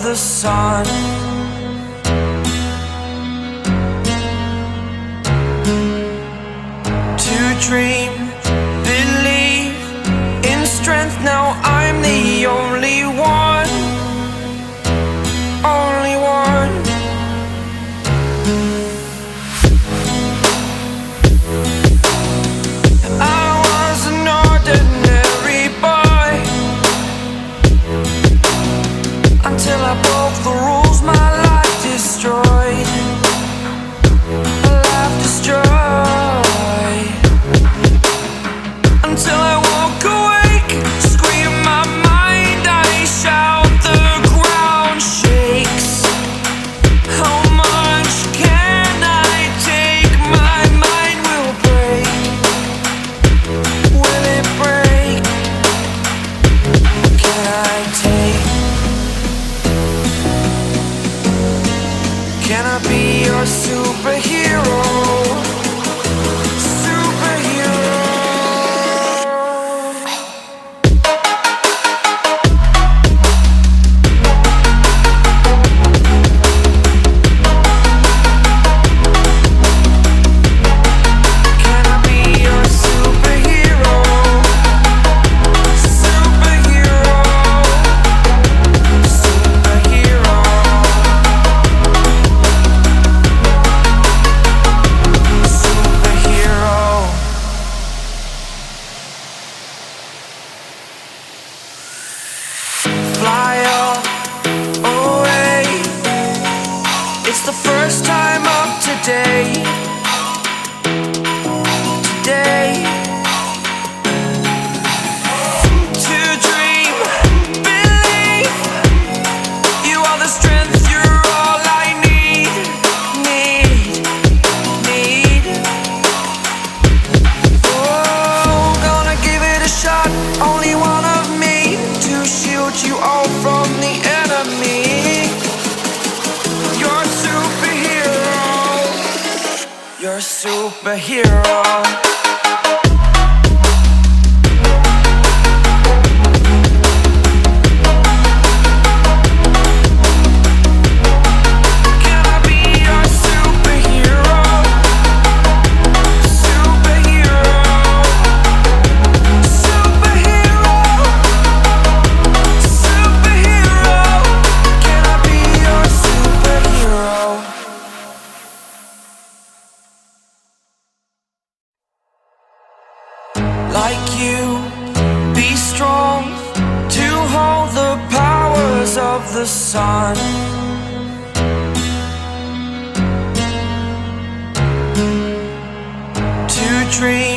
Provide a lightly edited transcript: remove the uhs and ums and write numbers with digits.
the sun. To dream, believe in strength. Now I'm the only one, only one. I was an ordinary boy until I broke the rules. My life destroyed, a life destroyed. Until I walk awake, scream my mind, I shout, the ground shakes. How much can I take? My mind will break. Will it break? Can I take? Can I be your superhero? The first time of today, to dream, believe, you are the strength, you're all I need. Oh, gonna give it a shot, only one of me, to shield you all from the enemy. You're a superhero. Like you, be strong to hold the powers of the sun. To dream.